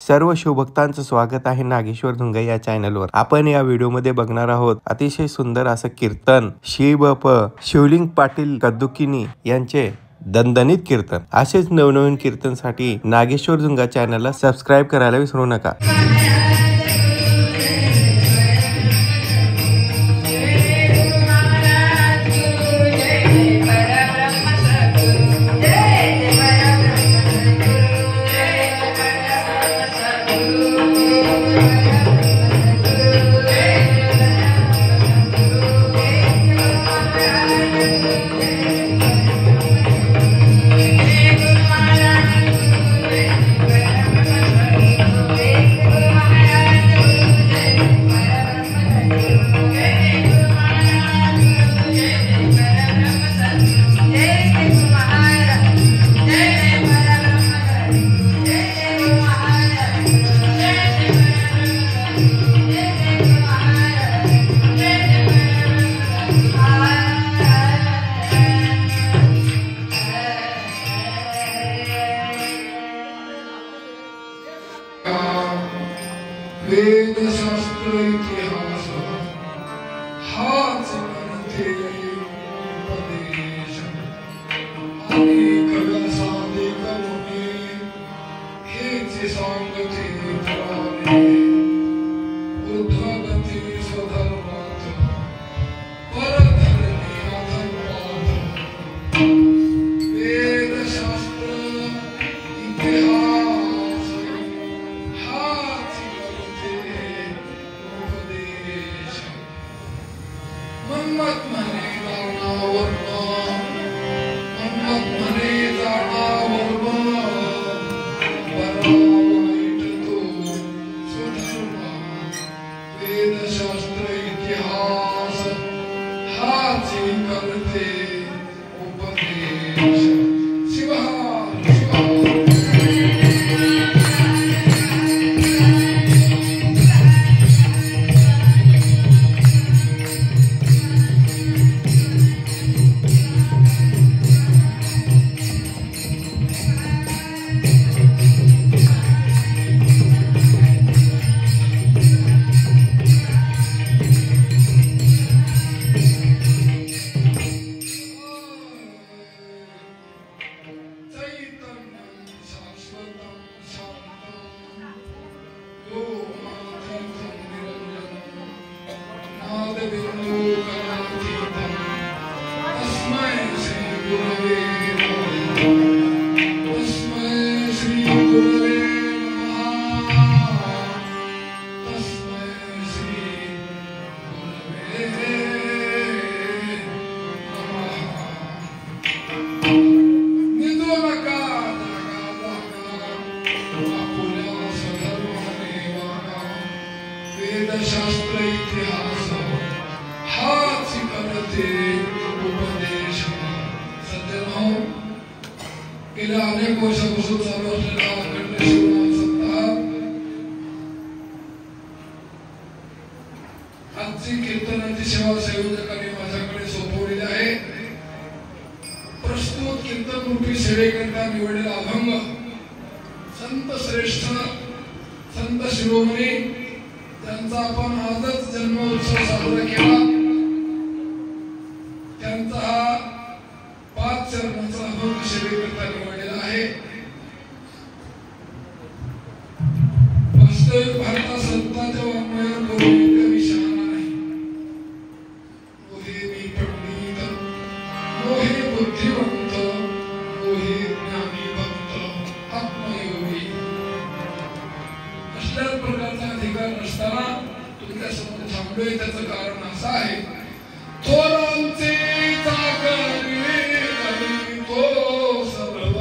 सर्व शिवभक्तांचं स्वागत आहे नागेश्वर धुंगा या चॅनलवर। आपण या व्हिडिओमध्ये बघणार आहोत अतिशय सुंदर असं कीर्तन शिवलिंग पाटील कद्दुकीनी यांचे दणदणीत कीर्तन। असेच नवनवीन कीर्तनसाठी नागेश्वर धुंगा चॅनलला सबस्क्राइब करायला विसरू नका। वेदशास्त्र इतिहास हाच ग्रंथे उपदेश अनेक व्यासादिक मुनी हेच सांगते पुराणे ऊर्ध्वगती स्वधर्मात परधरणी अधर्मात वेदशास्त्र इतिहास हाच मन्मथ मने जाना वर्मा वाईट तो सुधर्मा वेदशास्त्र इतिहास हाची करते उपदेश। शिवा वेदशास्त्र इतिहास हाच करते उपदेश। सज्जनो, गेल्या अनेक वर्षापासून चालू असलेला अखंड शिवनाम सप्ताह आजची कीर्तनाची सेवा संयोजकांनी माझ्याकडे सोपवलेली आहे। प्रस्तुत कीर्तन रूपी सेवेकरता निवडलेला अभंग संत श्रेष्ठ संत शिरोमणी त्यांचा आपण आजच जन्मोत्सव साजरा केला। त्यांचा हा 5 चरणाचा अभंग सेवेकरता निवडलेला आहे। वास्तविक भारतात संतांच्या वाङ्मयावर कोणी विषाणा नाही। मोहे मी पंडित मोहे बुद्धिवंत मोहे ज्ञानी भक्त आत्मयोगी असल्याच प्रकारचा अधिकार नसताना तुमच्या समोर थांबलोय। त्याचं कारण असं आहे, थोरांचे चाकरी करी तो सर्व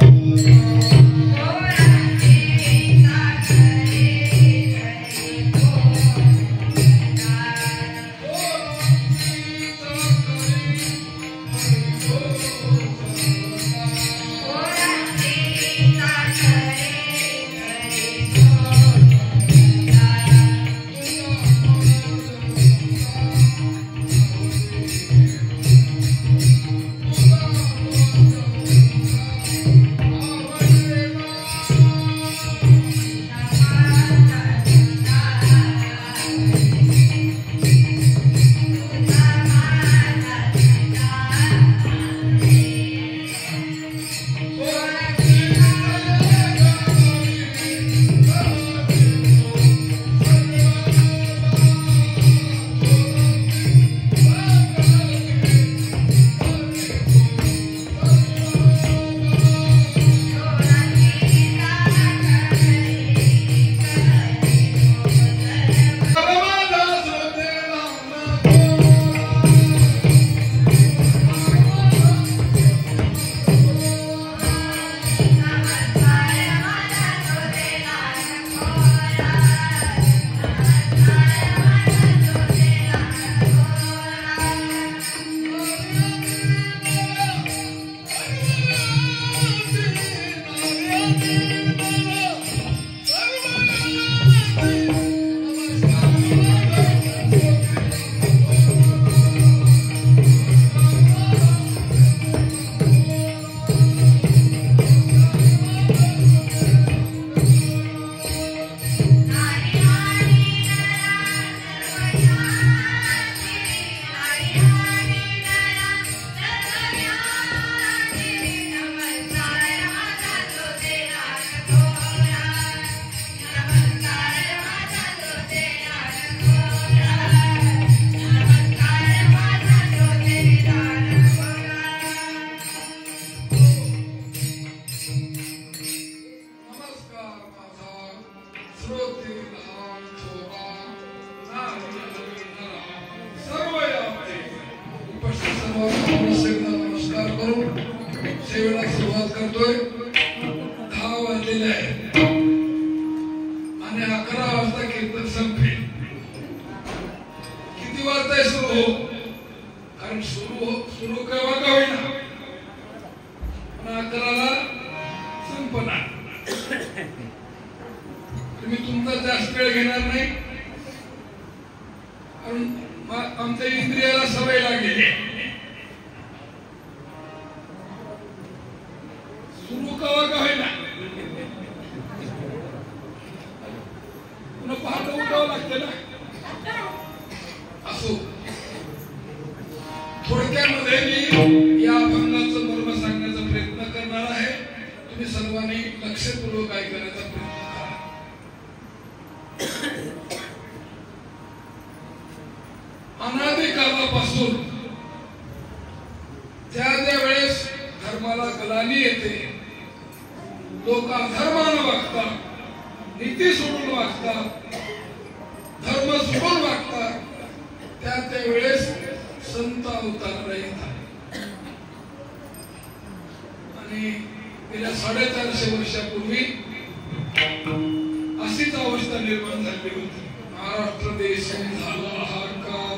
श्रोते लहान थोरा नारी नरा सर्व याते उपस्थित सर्वांना नमस्कार करून सेवेला सुरुवात करतोय. 10 वाजलेले आहे आणि 11 वाजता कीर्तन संपेल. किती वाजता सुरू हो, कारण सुरू केव्हा का होईना पण 11ला संपणार. तुम्ही तुमचा जास्त वेळ घेणार नाही, कारण आमच्या इंद्रियाला सवय लागलेली आहे. सुरू केव्हा का होईना पुन्हा पहाटे उठावं लागते ना. असो, थोडक्यामध्ये मी या अभंगाचं मर्म सांगण्याचा प्रयत्न करणार आहे. तुम्ही सर्वांनी लक्षपूर्वक ऐकण्याचा प्रयत्न करा. अनादी काळापासून ज्या वेळेस धर्माला गलानी येते, लोक अधर्मानं वागतात, नीती सोडून वागतात, धर्म सोडून वागतात, त्या वेळेस संत अवतार येतात. आणि गेल्या 450 वर्षापूर्वी अशीच अवस्था निर्माण झाली होती. महाराष्ट्र देश झाला हाकार.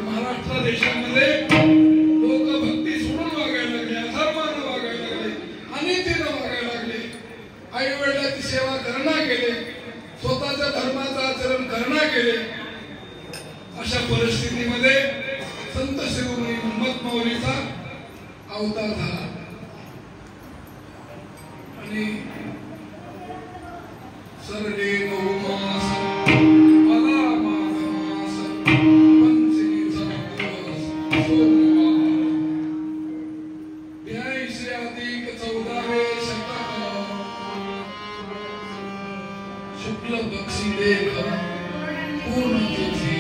महाराष्ट्र देशामध्ये लोक भक्ती सोडून वागायला लागले, अधर्मानं वागायला लागले, अनितीनं वागायला लागले, आई वडिलांची सेवा करणं गेले, स्वतःच्या धर्माचं आचरण करणं गेले. अशा परिस्थितीमध्ये संत शिरोमणी महंमद माऊलीचा अवतार झाला आणि सरले नवमास मला माघमास पंचमीचा दिवस सोमवार 82 अधिक 14 शतक शुक्ल पक्षी देख पूर्ण तिथी.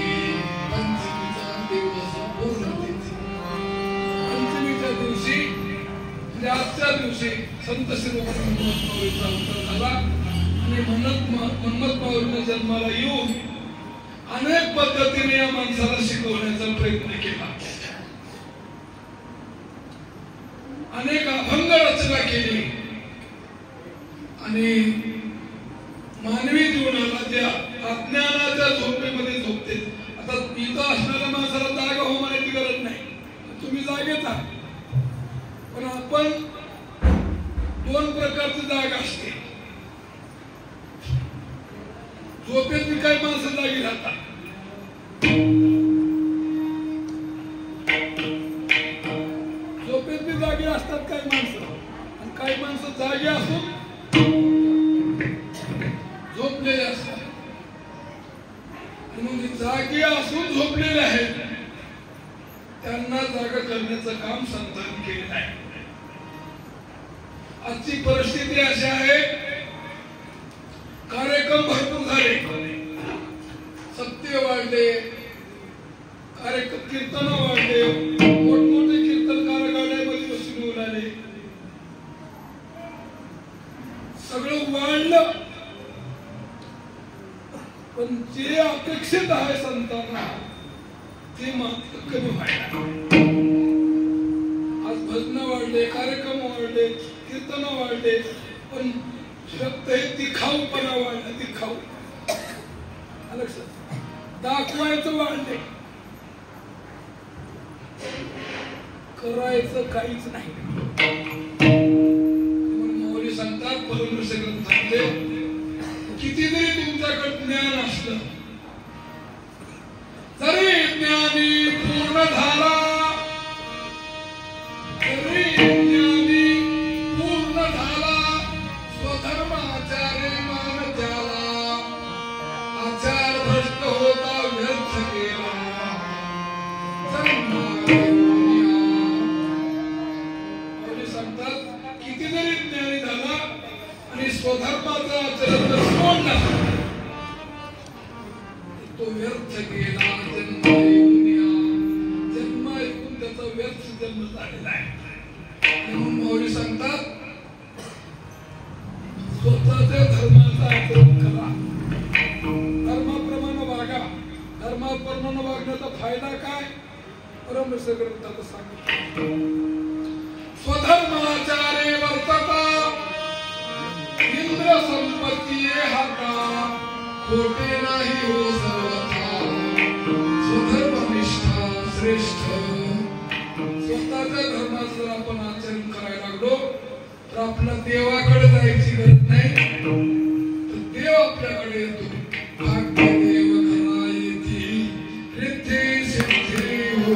पंचमीचा दिवस पूर्ण तिथी. पंचमीच्या दिवशी म्हणजे आजच्या दिवशी संत शिरोमणी महंमद माऊलीचा अवतार झाला. आणि महंमद माऊलीने जन्माला येऊन अनेक पद्धतीने या माणसाला शिकवण्याचा प्रयत्न केला. अनेक अभंग रचना केली आणि मानवी जीवनाला ज्या अज्ञानाच्या झोपेमध्ये झोपते. आता इथं असणाऱ्या माणसाला जागा हो म्हणायची गरज नाही, तुम्ही जागेच आहात. पण आपण 2 प्रकारची जागा असते. झोपेतली काही माणसं जागी राहतात, झोपेतली जागी असतात काही माणसं, आणि काही माणसं जागी असून झोपलेले असतात. म्हणून जागी असून झोपलेले आहेत त्यांना जागा करण्याचं काम संतांनी केलेलं आहे. आजची परिस्थिती अशी आहे, कार्यक्रम भरपूर झाले, सत्य वाढले, कीर्तन वाढले, मोठमोठे कीर्तनकार गाड्यामध्ये बसून येऊन आले, सगळं वाढलं. पण जे अपेक्षित आहे संतांना ते मात्र कमी व्हायला. आज भजन वाढले, कार्यक्रम वाढले, कीर्तन वाढले, पण फक्त हे दिखाऊपणा वाढला. दिखाऊ दाखवायचं वाढले, करायचं काहीच नाही. माऊली सांगतात परमहंस ग्रंथातले, किती जरी तुमच्याकडे ज्ञान असलं तरी ज्ञानी पूर्ण झाला, तरी ज्ञानी पूर्ण झाला, स्वधर्माचार्य मान त्याला, आचार भ्रष्ट होता व्यर्थ गेला. सांगतात किती जरी ज्ञानी झाला आणि स्वधर्माचा आचरण सोडला तो व्यर्थ गेला. जन्म ऐकून त्याचा व्यर्थ जन्म झालेला आहे. म्हणून माऊली सांगतात स्वतःच्या धर्माचा आचरण करा, धर्माप्रमाणे वागा. धर्माप्रमाणे वागण्याचा फायदा काय? परमहंस ग्रंथात सांगितलं. स्वधर्माचारे वर्तता इंद्र संपत्ती हाता, खोटे नाही हो सर्वथा. स्वधर्मनिष्ठा श्रेष्ठ. स्वतःच्या धर्माचं जर आपण आचरण करायला लागलो तर आपल्या देवाकडे जायची गरज नाही, तर देव आपल्याकडे येतो. भाग्य देव घरा येती, रिद्धी सिद्धी हो.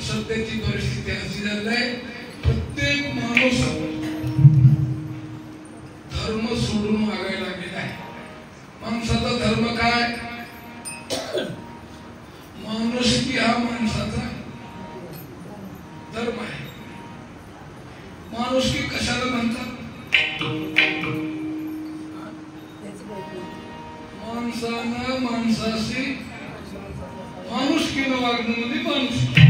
सध्याची परिस्थिती अशी झाली आहे, प्रत्येक माणूस धर्म सोडून वागायला गेलाय. माणसाचा धर्म काय? माणुसकी हा माणसाचा धर्म आहे. माणुसकी कशाला म्हणतात? माणसानं माणसाशी माणुसकीनं वागणं म्हणजे माणुसकी.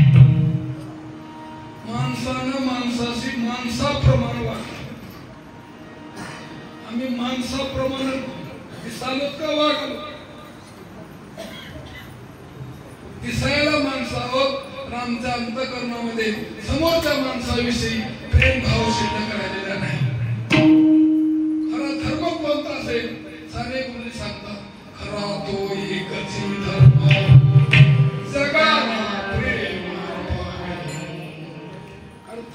माणसानं माणसाशी माणसाप्रमाणे वागणं. आम्ही माणसाप्रमाणे दिसालो का वागलो? दिसायला माणसं आहोत, पण आमच्या अंतःकरणामध्ये समोरच्या माणसाविषयी प्रेम भाव सिद्ध करायला नाही. खरा धर्म कोणता असेल? सारे गुरु सांगतात, खरा तो एकच धर्म, जगाला प्रेम.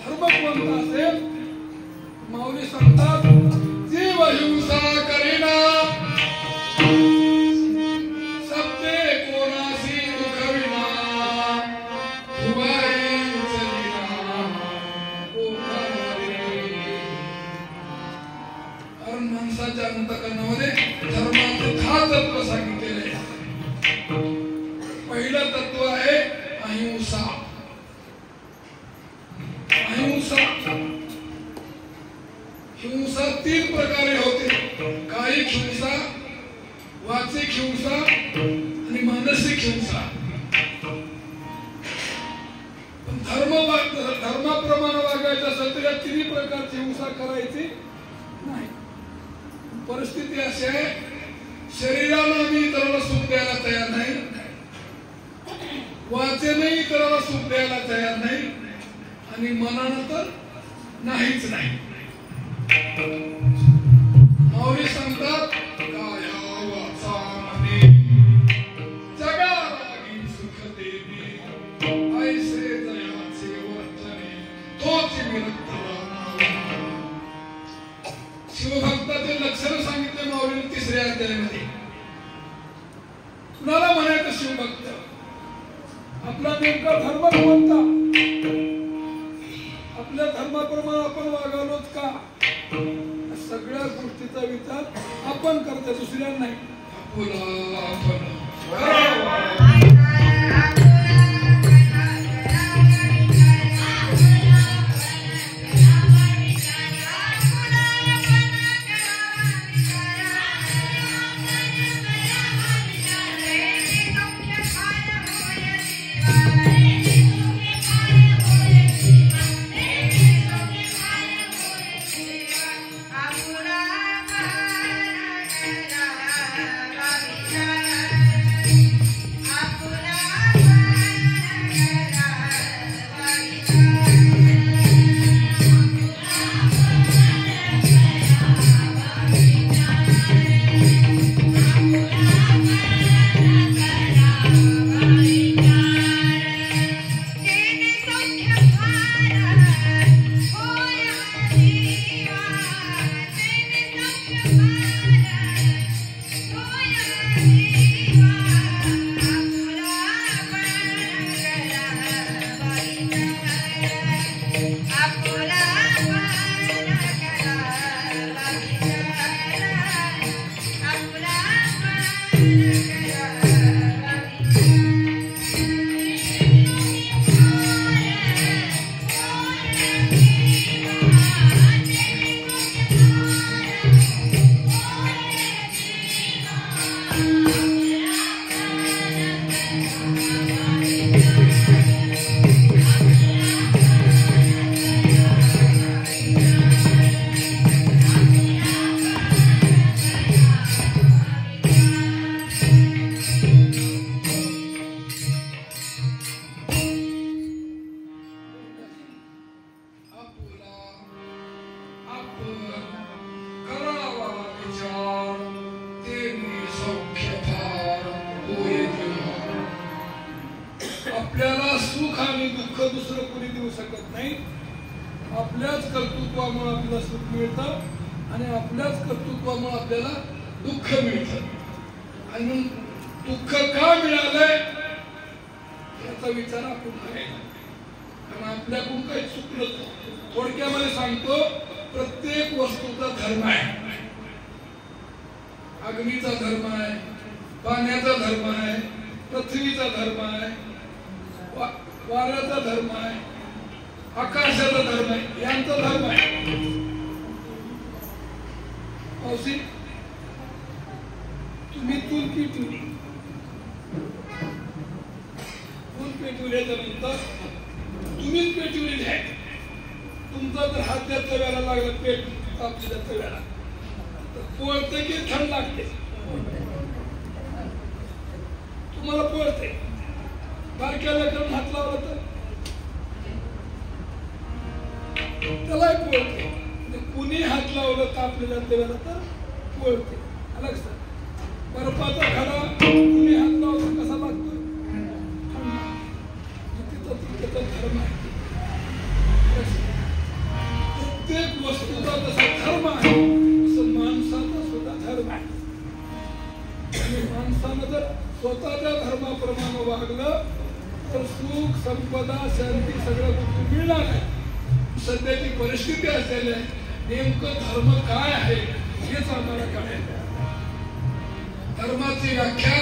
धर्म कोणता असेल? माऊली सांगतात, जीव हिंसा करीना, सबते कोणाशी दुखविना, उभाई उचलिना, कारण माणसाच्या अंतःकरणामध्ये धर्माचे 10 तत्व सांगितलेले आहे. पहिलं तत्व आहे अहिंसा. अहिंसा हिंसा 3 प्रकारे होते. कायिक हिंसा, वाचिक हिंसा आणि मानसिक हिंसा. धर्माप्रमाणे वागायचं असेल तर या 3 प्रकारची हिंसा करायची नाही. परिस्थिती अशी आहे, शरीरानं आम्ही इतराला सुख द्यायला तयार नाही, वाचेनही इतराला सुख द्यायला तयार नाही, आणि मनानं तर नाहीच नाही. माऊली सांगतात, काया वाचा मने जगाला सुख देवी, ऐसे जयाचे वर्तने तोच विरक्त रामा. शिवभक्ताचे लक्षण सांगितले माऊलीने 3ऱ्या अध्यायामध्ये. कुणाला म्हणायचं शिवभक्त? आपला नेमका धर्म कोणता? आपल्या धर्माप्रमाणे आपण वागवलोच का? सगळ्या गोष्टीचा विचार आपण करतो, दुसऱ्या नाही. आपल्याला सुख आणि दुःख दुसरं कोणी देऊ शकत नाही. आपल्याच कर्तृत्वामुळे आपल्याला सुख मिळतं आणि आपल्याच कर्तृत्वामुळे आपल्याला दुःख मिळतं. आणि दुःख का मिळालंय याचा विचार आपण करायचा, कारण आपल्याकडून काही चुकलं. थोडक्यामध्ये सांगतो, प्रत्येक वस्तूचा धर्म आहे. अग्नीचा धर्म आहे, पाण्याचा धर्म आहे, पृथ्वीचा धर्म आहे, वाऱ्याचा धर्म आहे, आकाशाचा धर्म आहे, यांचा धर्म आहे. मावशी, तुम्ही चूल पेटवली, चूल पेटवल्यानंतर तुम्हीच पेटवलेली आहे. तुमचा जर हात त्या तव्याला लागला, पेट आपल्या तव्याला, तर पोळते की थंड लागते? तुम्हाला पोळते. बारक्या लेकरांना हात लावला तर त्यालाही पोळते. कुणी हात लावलं तर आपल्याला तव्याला तर पोळते. लक्षात. बर्फाचा खडा कुणी हात लावला कसा लागतो? तिचा धर्म आहे. प्रत्येक वस्तूचा जसा धर्म आहे तसं माणसाचा सुद्धा धर्म आहे. आणि माणसानं जर स्वतःच्या धर्माप्रमाणे वागलं तर सुख, संपदा, शांती सगळ्या गोष्टी मिळणार आहे. सध्याची परिस्थिती असलेली आहे. नेमकं धर्म काय आहे हेच आम्हाला कळायचं. धर्माची व्याख्या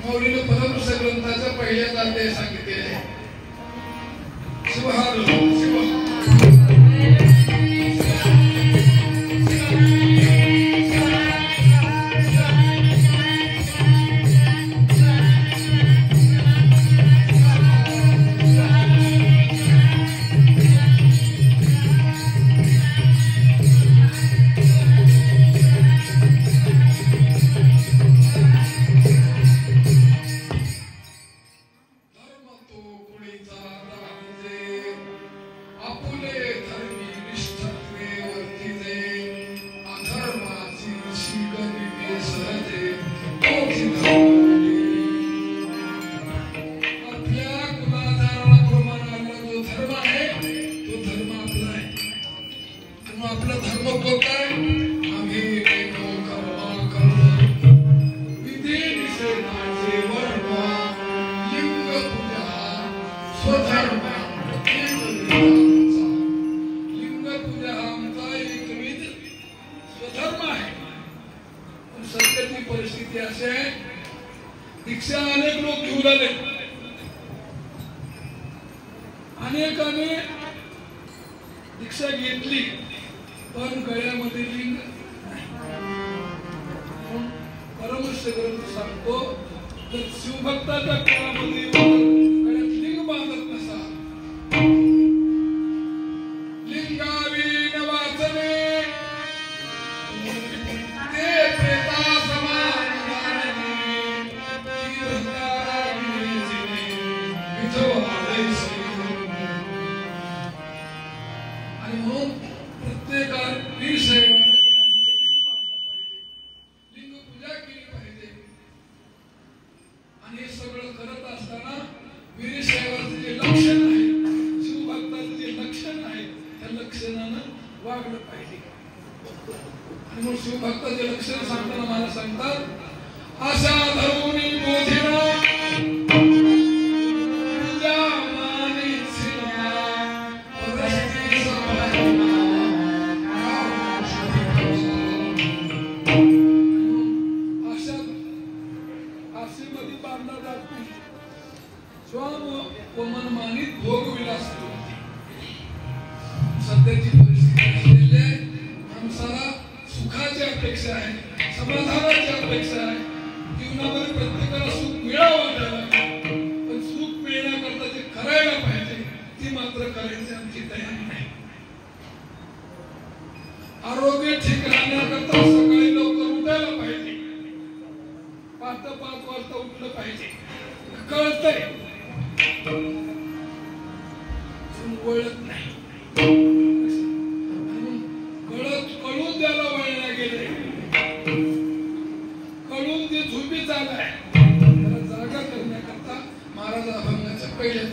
मौलीने परमहंस ग्रंथाच्या पहिल्याच अध्यायात सांगितलेली आहे. शिवहार शिव परिस्थिती अशी आहे, दीक्षा अनेक लोक घेऊन आले, अनेकाने दीक्षा घेतली, पण गळ्यामध्ये लिंग परमर्श ग्रंथ सांगतो, तर शिवभक्ताच्या काळामध्ये गळ्यात लिंग बांधत नसा, लिंगावीन वाचने ते प्रेता समान आणि म्हणून प्रत्येकाने वीर साहेबांना लिंग बांधलं पाहिजे, लिंग पूजा केली पाहिजे. आणि हे सगळं करत असताना वीर साहेबांचं जे लक्षण आहे, शिवभक्ताचं जे लक्षण आहे, त्या लक्षणानं वागलं पाहिजे. आणि मग शिवभक्ताचे लक्षण सांगताना मला सांगतात, आशा धरुणी बोधिना मनमानित भोग विलास. सध्याची परिस्थिती असलेली आहे, माणसाला सुखाची अपेक्षा आहे, समाधानाची अपेक्षा आहे. जीवनामध्ये प्रत्येकाला सुख मिळावं त्याला, पण सुख मिळण्याकरता जे करायला पाहिजे ती मात्र करायची आमची तयारी नाही. आरोग्य ठीक राहण्याकरता सकाळी लवकर उठायला पाहिजे, 5:05 वाजता उठलं पाहिजे, कळतंय वळत नाही. कळून त्याला वळल्या गेले, कळून ते झोपी चाललाय, त्याला जागा करण्याकरता महाराज अभंगाच्या पहिल्या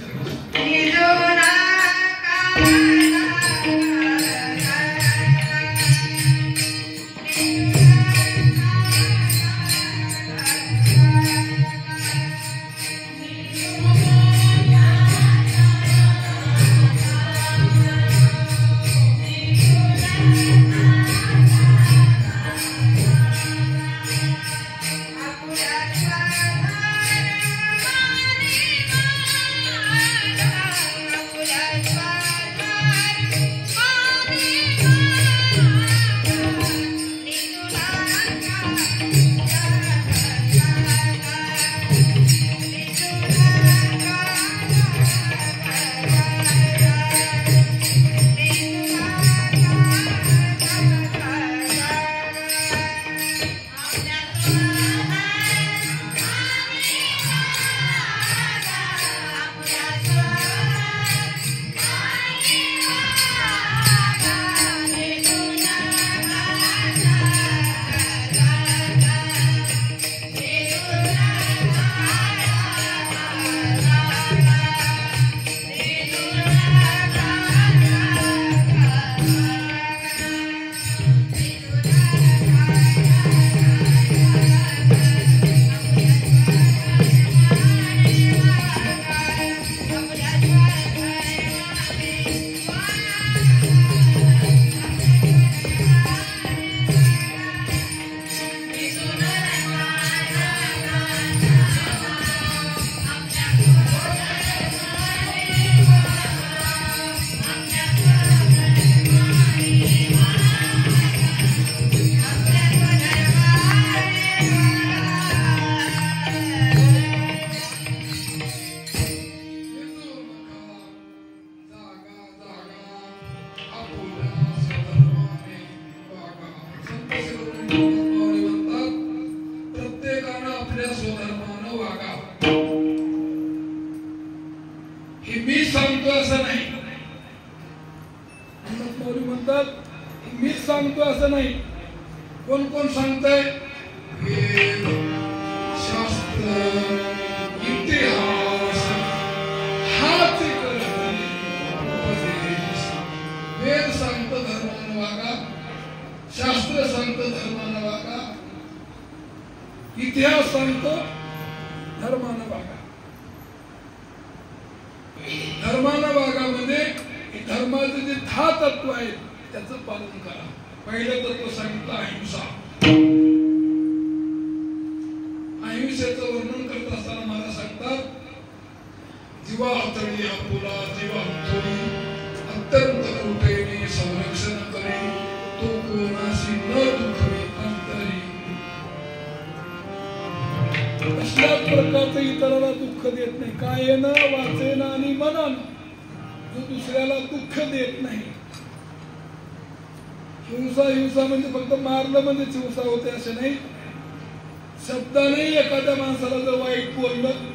मीच सांगतो असं नाही. कोण कोण सांगतंय? वेद, शास्त्र, इतिहास हाच उपदेश. वेद सांगतो धर्मानं वागा, शास्त्र सांगतो धर्मानं वागा, इतिहास सांगतो धर्मानं वागा. धर्मानं वागामध्ये धर्माचे जे 10 तत्व आहेत त्याचं पालन करा. पहिलं तत्व सांगितलं अहिंसा. जीवा हातळी आपुला जीवा थोडी अत्यंत कृपेने संरक्षण करी तो कोणाशी न दुखवी अंतरी. कसल्याच प्रकारचं इतराला दुःख देत नाही. कायेनं वाचेनं आणि मनानं जो दुसऱ्याला दुःख देत नाही. हिंसा म्हणजे फक्त मारलं म्हणजेच हिंसा होते असे नाही. शब्दाने एखाद्या माणसाला जर वाईट बोललं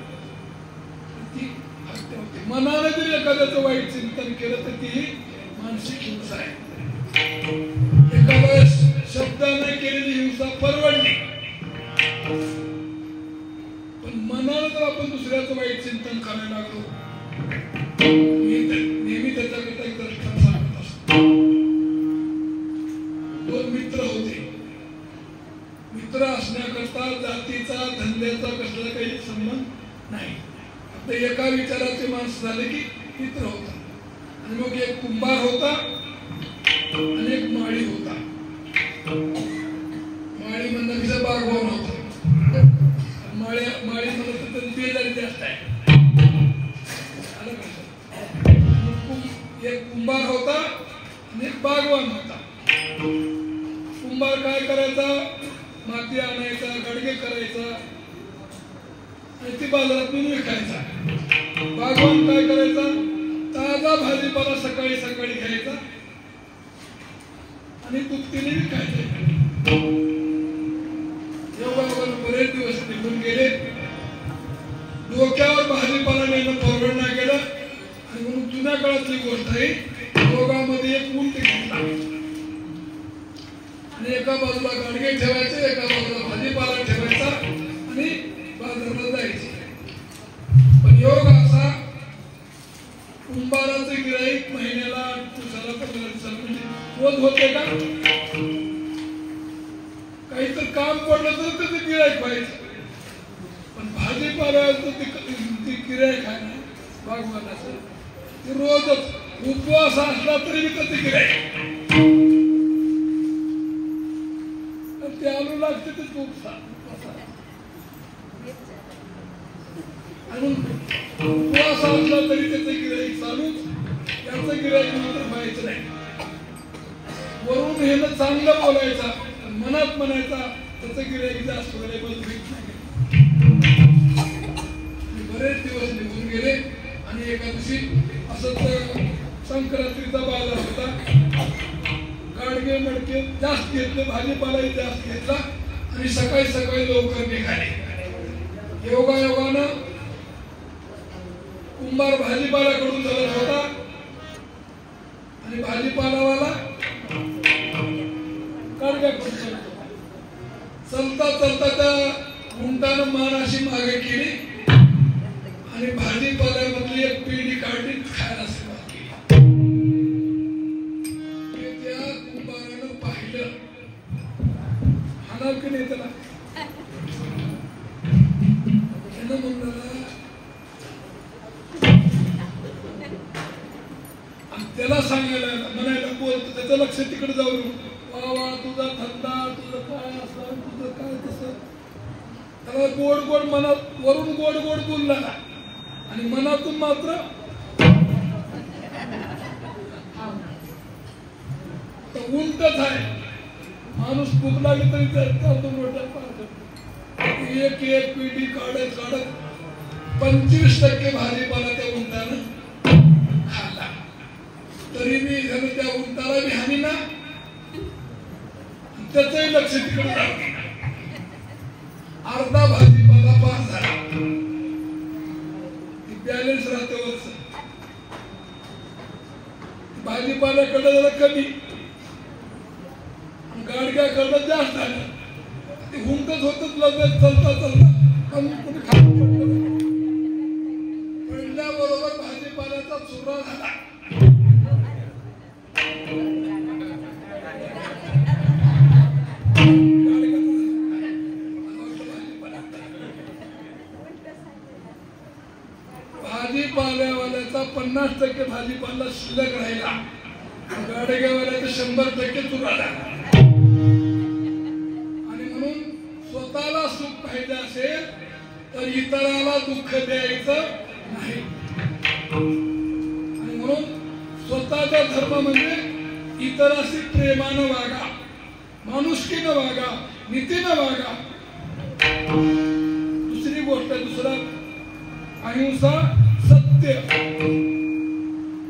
ती हत्या होते. मनाने जर एखाद्याचं वाईट चिंतन केलं तर ती मानसिक हिंसा आहे. एखाद्या शब्दाने केलेली हिंसा परवडली, पण मनानं जर आपण दुसऱ्याचं वाईट चिंतन करायला लागलो. नेहमी त्याच्याकरता एक दृष्टांत सांगत असतो. दोन मित्र होते. मित्र असण्याकरता जातीचा धंद्याचा कसला काही संबंध नाही. फक्त एका विचाराचे माणसं झाले की मित्र होता. आणि मग एक कुंभार होता आणि एक माळी होता. माळी म्हणण्यापेक्षा बागवान होता. माळी म्हणत तर बेजारी जास्त आहे. एक कुंभार होता आणि एक बागवान होता. कुंभार काय करायचा, माती आणायचा, गडगे करायचा आणि ती बाजारातून विकायचा. बागवान काय करायचा, ताजा भाजीपाला सकाळी सकाळी घ्यायचा आणि दुपटीने विकायचा. बरेच दिवस निघून गेले. डोक्यावर भाजीपाला नेणं परवडणार गेलं आणि म्हणून जुन्या काळातली गोष्ट आहे. दोघांमध्ये एक उंट घेतला आणि एका बाजूला गाडगे ठेवायचे, एका बाजूला भाजीपाला ठेवायचा आणि बाजाराला जायचे. पण योग असा, कुंभाराचे गिराईक महिन्याला 15 दिवसाला म्हणजे रोज होते का, काही तर काम पडलं तर त्याचे गिराईक व्हायचं. पण भाजीपाल्याचं ते गिराईक आहे ना बागवानाचं, ते रोजच उपवास असला तरी त्याचे गिराईक. ते आलू लागते ते तूप आणि उपवास असला तरी त्याचं गिराईक चालूच. त्याचं गिराईक मात्र व्हायचं नाही. वरून हे चांगलं बोलायचा, मनात म्हणायचा, त्याचं गिराईक जास्त अवेलेबल होत नाही. बरेच दिवस निघून गेले आणि एका दिवशी असंच संक्रांतीचा बाजार होता. गाडगे मडके जास्त घेतले, भाजीपालाही जास्त घेतला आणि सकाळी सकाळी लवकर निघाले. योगायोगानं कुंभार भाजीपाल्याकडून चालत होता आणि भाजीपालावाला गाडग्याकडून चालत होता. चलता चलता त्या उंटानं मान अशी मागे केली आणि भाजीपाल्यामधली एक पिढी काढली, खायला सुरुवात केली. त्या कुंभारानं पाहिलं, हाणार की नाही त्याला, त्यानं म्हणलं त्याला सांगायला म्हणायला बोलतो, त्याचं लक्ष तिकडे जाऊ वा वा तुझा धंदा, तुझं काय असं, तुझं काय तसं. त्याला गोड गोड मनात वरून गोड गोड बोलला आणि मनातून मात्र उलटच आहे. माणूस भूक लागली तरी त्यातून रोट्या पार करतो. एक एक पिढी काढत काढत 25% भाजीपाला त्या उंटानं खाल्ला. तरी मी त्या उंटाला मी हानी ना, त्याचंही लक्ष तिकडे जाऊ. अर्धा भाजीपाला पार झाला. बॅलन्स राहते वरच. भाजीपाल्याकडे जरा कमी, गाडग्याकडं जास्त झालं. ते हुंकच होतच लगेच चलता चलता कुठे खाली पडल्याबरोबर भाजीपाल्याचा चुरा झाला. भाजीपाल्यावाल्याचा 50% भाजीपाला शिल्लक राहिला, गाडगेवाल्याचा 100% चुरा झाला. आणि म्हणून स्वतःला सुख पाहिजे असेल तर इतराला दुःख द्यायचं नाही. आणि म्हणून स्वतःचा धर्म म्हणजे इतराशी प्रेमानं वागा, माणुसकीनं वागा, नीतीनं वागा. दुसरी गोष्ट, दुसरा अहिंसा, सत्य.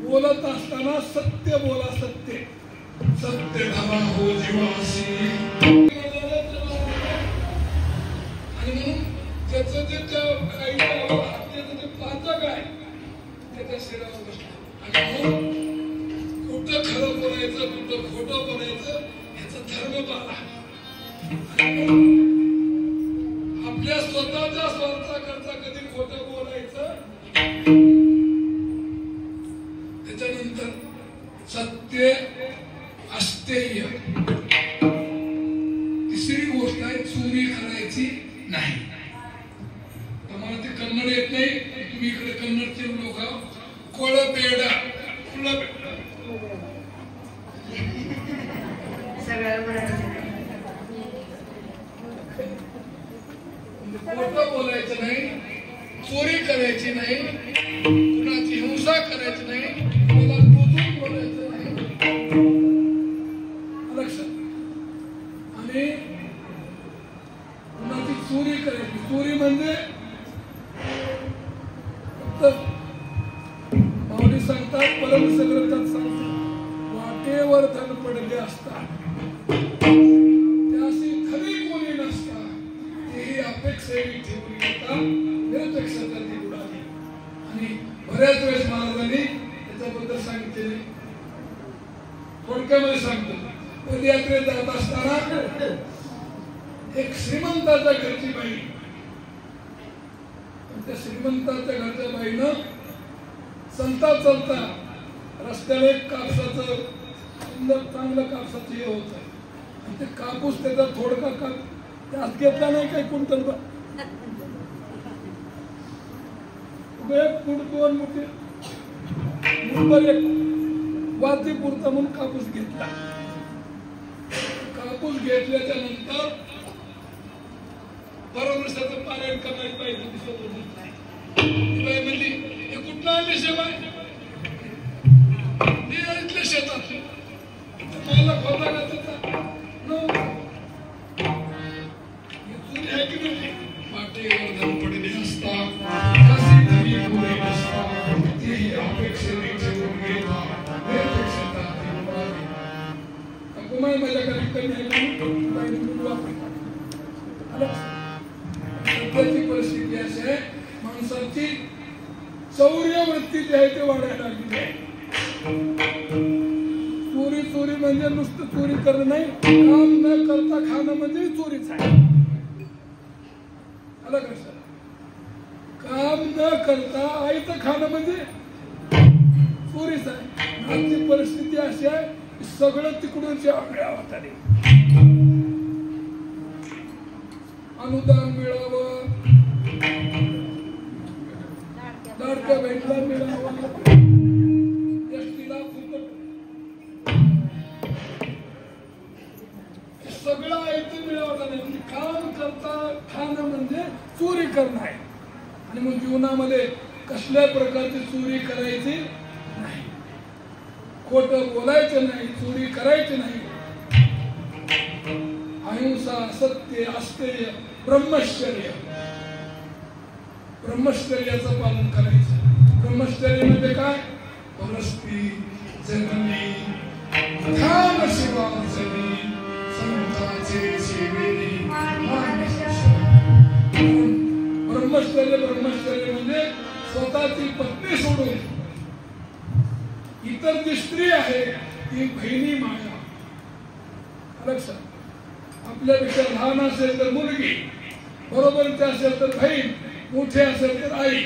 बोलत असताना सत्य बोला, सत्य सत्य धर्मा हो जीवासी. आणि म्हणून त्याचं जे ते पाचक आहे त्याच्या शरीरावर बसलं. आणि म्हणून कुठं खरं बोलायचं, कुठं खोटं बोलायचं याचा धर्म पाळा. आपल्या स्वतःच्या स्वार्थाकरता कधी खोटं बोलायचं. त्याच्यानंतर सत्य, अस्तेय. तिसरी गोष्ट आहे चोरी करायची नाही. मला ते कन्नड येत नाही, तुम्ही इकडे कन्नडचे लोक कोळपेडा, खोटं बोलायचं नाही, चोरी करायची नाही, कुणाची हिंसा करायची नाही, कुणाला टोचून बोलायचं नाही. लक्षात. आणि कुणाची चोरी करायची. चोरी म्हणजे माऊली सांगतात, परम सग्रहात सांगतात, वाटेवर धन पडले असता त्याशी खरी कोणी नसता, तेही अपेक्षेने ठेवून येता निरपेक्षता ती उडाली. आणि बऱ्याच वेळेस महाराजांनी त्याच्याबद्दल सांगितले. थोडक्यामध्ये सांगतो, पदयात्रेत जात असताना एक श्रीमंताच्या घरची बाई, त्या श्रीमंताच्या घरच्या बाईनं चालता चालता रस्त्याला एक कापसाचं सुंदर चांगलं कापसाचं हे होत आहे. आणि ते कापूस त्याचा थोडका त्यात घेतला नाही काही क्विंटल एक फूट 2 मुठे मुठभर एक वाती पुरता म्हणून कापूस घेतला. कापूस घेतल्याच्या नंतर परमेश्वराचं पारायण करायला पाहिजे दिसत होती. ती बाई म्हणली, हे कुठला आणले शेवा? इथल्या शेतात मला खोता का त्याचा चोरी आहे की नाही? वाटेवर धन पडले असता त्याशी धनी कोणी नसता, तेही अपेक्षेने ठेवून घेता निरपेक्षता ती उडाली. कुमार माझ्या घरी कधी बाईने बोलू आपण. सध्याची परिस्थिती अशी आहे, माणसाची चौर्य वृत्ती जी आहे ते वाढायला लागली आहे. चोरी चोरी म्हणजे नुसतं चोरी करणं नाही, काम न करता खाणं म्हणजे चोरीच आहे. आलं कसं? काम न करता आयतं खाणं म्हणजे चोरीच आहे. आजची परिस्थिती अशी आहे, सगळं तिकडूनची आगळ्यावत आली. अनुदान मिळावं, लाडक्या बहिणीला मिळावं, एसटीला फुकट, सगळं ऐकून मिळावं नाही. काम करता खाणं म्हणजे चोरी करणं आहे. आणि मग जीवनामध्ये कसल्या प्रकारची चोरी करायची नाही, खोटं बोलायचं नाही, चोरी करायची नाही. अहिंसा, सत्य, अस्तेय, ब्रह्मचर्य, ब्रह्मचर्याचं पालन करायचं. ब्रह्मचर्य म्हणजे काय? परस्त्री जननी ध्यान शिवाचनी संतांचे सेवेनी. ब्रह्मचर्य म्हणजे स्वतःची पत्नी सोडून इतर जी स्त्री आहे ती बहिणी माया. लक्षात. आपल्यापेक्षा लहान असेल तर मुलगी, बरोबरची असेल तर बहीण, मोठे असेल तर आई.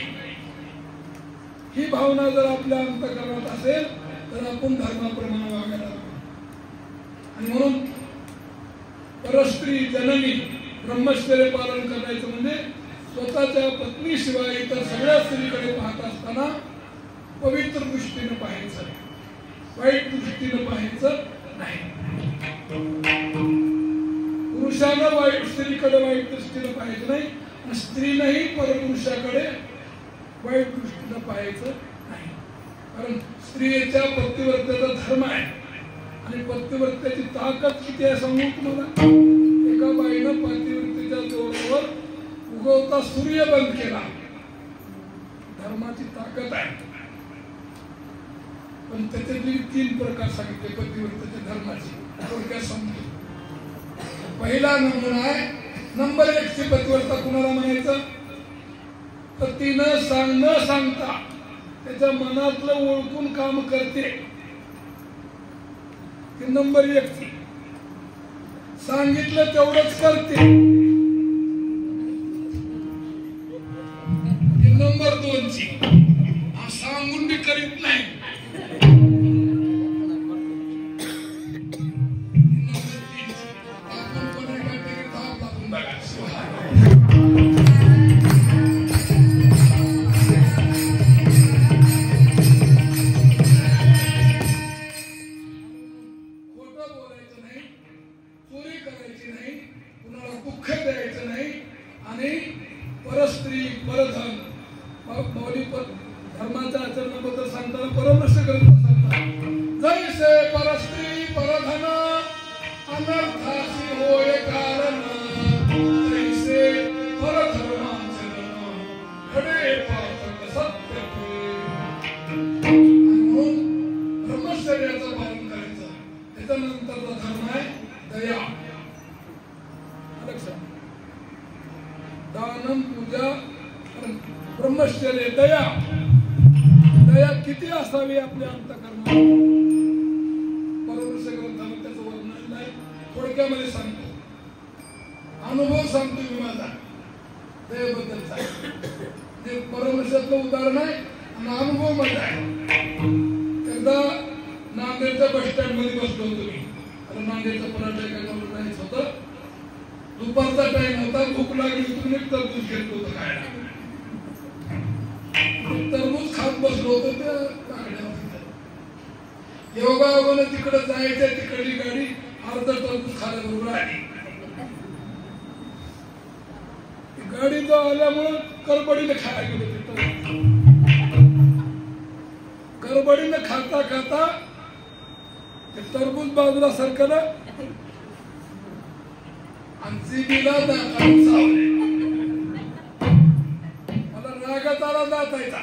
ही भावना जर आपल्या अंतःकरणात असेल तर आपण धर्माप्रमाणे वागायला. आणि म्हणून परस्त्री जननी ब्रह्मचर्य पालन करायचं म्हणजे स्वतःच्या पत्नीशिवाय इतर सगळ्या स्त्रीकडे पाहत असताना पवित्र दृष्टीनं पाहायचं, वाईट दृष्टीनं पाहायचं नाही. पुरुषानं वाईट स्त्रीकडे वाईट दृष्टीनं पाहायचं नाही, स्त्रीनंही परपुरुषाकडे वाईट दृष्टीनं पाहायचं नाही. कारण स्त्रियेच्या पतिव्रतेचा धर्म आहे आणि पतिव्रतेची ताकद किती आहे सांगू तुम्हाला. एका बाईनं पतिव्रतेच्या जोरावर उगवता सूर्य बंद केला. धर्माची ताकद आहे. पण त्याच्यातली 3 प्रकार सांगितले पतिव्रतेच्या धर्माची. थोडक्यात समजू. पहिला नमुना आहे नंबर 1 ची पतिव्रता कुणाला म्हणायचं. पतीनं न सांगता त्याच्या मनातलं ओळखून काम करते ते नंबर 1 ची. सांगितलं तेवढंच करते ते नंबर 2 ची. सांगून बी करीत नाही. धर्माच्या आचरणाबद्दल सांगताना परमर्श ग्रंथ सांगतात जैसे परस्त्री परधन अनर्थासी होय कारण तैसे परधर्माचरण घडे पातक सत्य. म्हणून ब्रह्मचर्याचं पालन करायचं. त्याच्यानंतरचा धर्म आहे दया. दानम पूजा ब्रह्मचर्य दया. दया किती असावी आपल्या अंतःकरणात परमर्श ग्रंथामध्ये त्याचं वर्णन नाही. थोडक्यामध्ये सांगतो. अनुभव सांगतो मी माझा दयेबद्दलचा. ते परमर्शातलं उदाहरण आहे आणि अनुभव माझा आहे. एकदा नांदेडच्या बस स्टँड मध्ये बसलो होतो मी. नांदेडचा पराठा एका जायचं होतं. दुपारचा टाइम होता. भूक लागली होती. तरबूज घेतलं होतं खायला. तरबूज खात बसलो होतो त्या गाड्यावर. योगायोगानं तिकडे जायचं. तिकडली गाडी अर्धा तरबूज खाल्याबरोबर आली. गाडी जो आल्यामुळं गडबडीने खायला गेलो तिथं. गडबडीने खाता खाता ते तरबूज बाजूला सरकलं आणि जिभेला दाताने चावले. मला रागात आला दातायचा.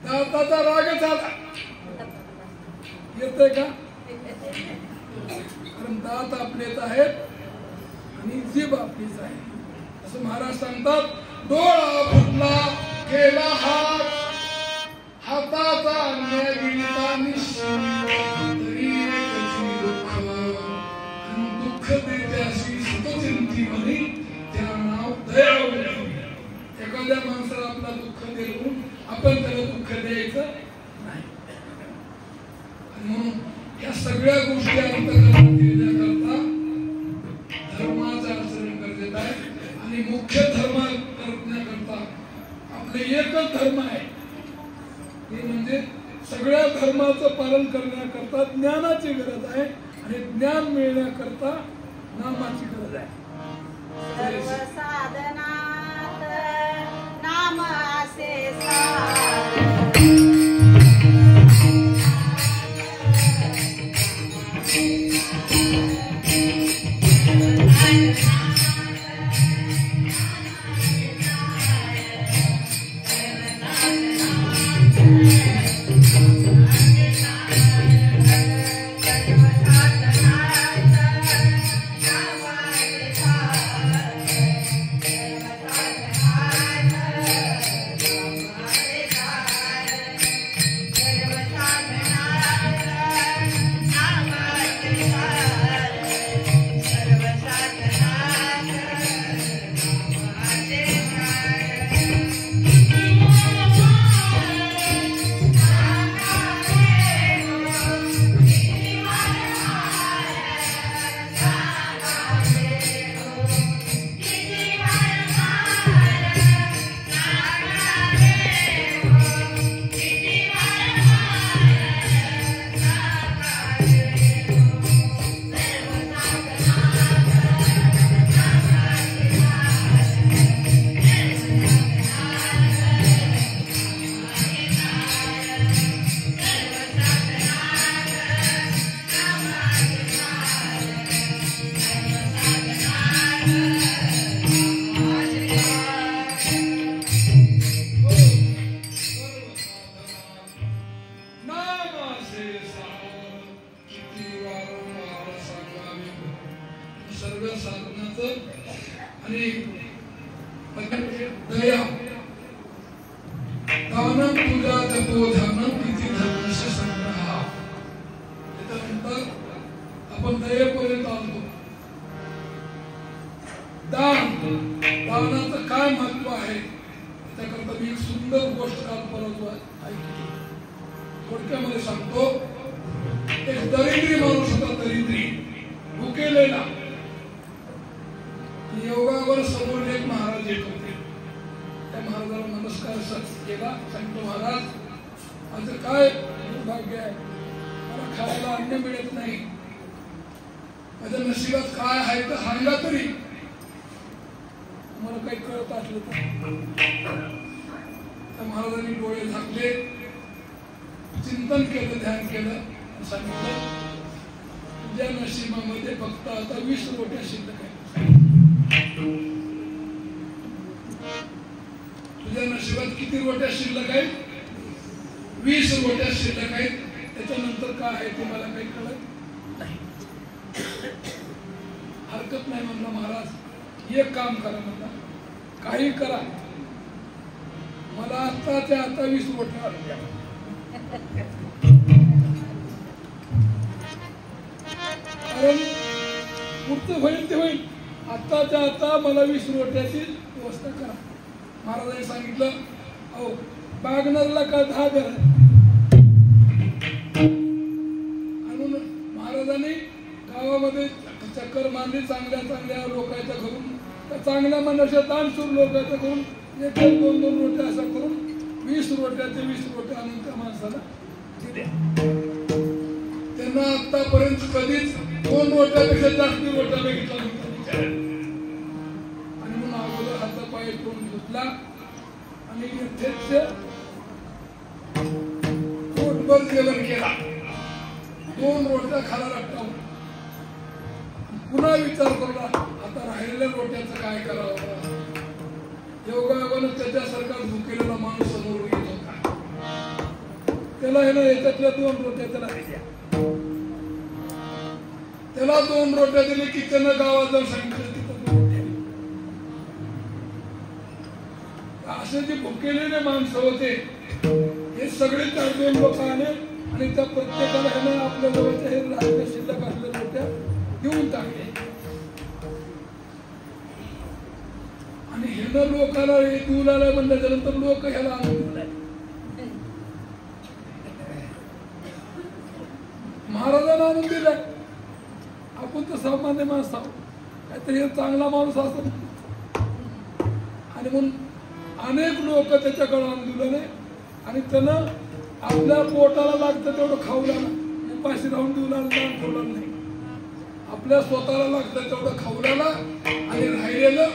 दाताचा रागच आला. येतोय का. कारण दात आपलेच आहेत आणि जीभ आपलीच आहे. असं महाराज सांगतात. डोळा फुटला गेला हात हाताचा अन्याय गिळता तरी दुःख आणि दुःख देत्याशी सुतचिंती म्हणी त्याला नाव दयावले. एखाद्या माणसाला आपला दुःख देऊन आपण त्याला दुःख द्यायचं नाही. म्हणून या सगळ्या गोष्टी अंतःकरणात येण्याकरता धर्माचं आचरण गरजेचं आहे. आणि मुख्य धर्म करण्याकरता आपले एकच धर्म आहे. ते म्हणजे सगळ्या धर्माचं पालन करण्याकरता ज्ञानाची गरज आहे आणि ज्ञान मिळण्याकरता नामाची गरज आहे. साधनात नाम असे Bye. साधनाचं आणि दया दानं पूजा तपोधानं इति धर्मस्य संग्रह. त्यानंतर आपण दयेपर्यंत आलो. दानाचं काय महत्व आहे त्याकरता मी एक सुंदर गोष्ट काल परवा ऐकली. थोडक्यामध्ये सांगतो. एक दरिद्री माणूस होता, दरिद्री भुकेलेला. योगावर समोर एक महाराज येत होते. त्या महाराजाला नमस्कार केला. सांगतो, महाराज माझं काय दुर्भाग्य आहे, मला खायला अन्न मिळत नाही, माझ्या नशिबात काय आहे तर सांगा तरी, मला काही कळत असलं तर. त्या महाराजांनी डोळे झाकले, चिंतन केलं, ध्यान केलं, सांगितलं तुझ्या नशिबामध्ये फक्त आता 20 रोट्या शिल्लक आहेत. तुझ्या नशिबात किती रोट्या शिल्लक आहेत? 20 रोट्या शिल्लक आहेत. त्याच्यानंतर काय आहे ते मला काही कळत नाही. हरकत नाही म्हणला महाराज, एक काम करा म्हणला, काही करा, मला आताच्या आता 20 रोट्या द्या. कारण पुढचं होईल ते होईल, आताच्या आता मला 20 रोट्याची व्यवस्था करा. महाराजांनी सांगितलं, अहो बागनरला का 10 घर आहे. म्हणून महाराजांनी गावामध्ये चक्कर मारली, चांगल्या चांगल्या लोकांच्या घरून, त्या चांगल्या मनुष्य दानशूर लोकांच्या घरून 1-2 रोट्या असा करून 20 रोट्याचे 20 रोट्या आणून त्या माणसाला दिल्या. त्यांना आतापर्यंत कधीच 2 रोट्यापेक्षा जास्त रोट्या बघितला नव्हता. आणि म्हणून अगोदर हाता पाय करून घेतला आणि पोटभर जेवण केला. 2 रोट्या खाला टाकून पुन्हा विचार करला, आता राहिलेल्या रोट्याचं काय करावं. योगायोगानं त्याच्यासारखा झुकेलेला माणूस समोर येत होता. त्याला हे ना याच्यातल्या 2 रोट्या त्याला दिल्या. त्याला 2 रोट्या दिले की त्यानं गावात जाऊन सांगितलं तिथं 2 रोट्या. असे जे भुकेलेले माणसं होते हे सगळे 4-2 लोक आले आणि त्या प्रत्येकाला ह्यानं आपल्या जवळच्या हे राहिल्या शिल्लक असलेल्या रोट्या देऊन टाकले. आणि ह्यानं लोकांना देऊन आलाय म्हणल्यानंतर लोक ह्याला आणून दिलाय. महाराजांना आणून दिलाय. आपण तर सामान्य माणूस आहोत, काहीतरी हे चांगला माणूस असतो. आणि म्हणून अनेक लोक त्याच्याकडे आणून दिले आणि त्यानं आपल्या पोटाला लागतं तेवढं खाऊ लागला. उपाशी राहून देऊन दान ठेवलं नाही. आपल्या स्वतःला लागतं तेवढं खाऊ लागला आणि राहिलेलं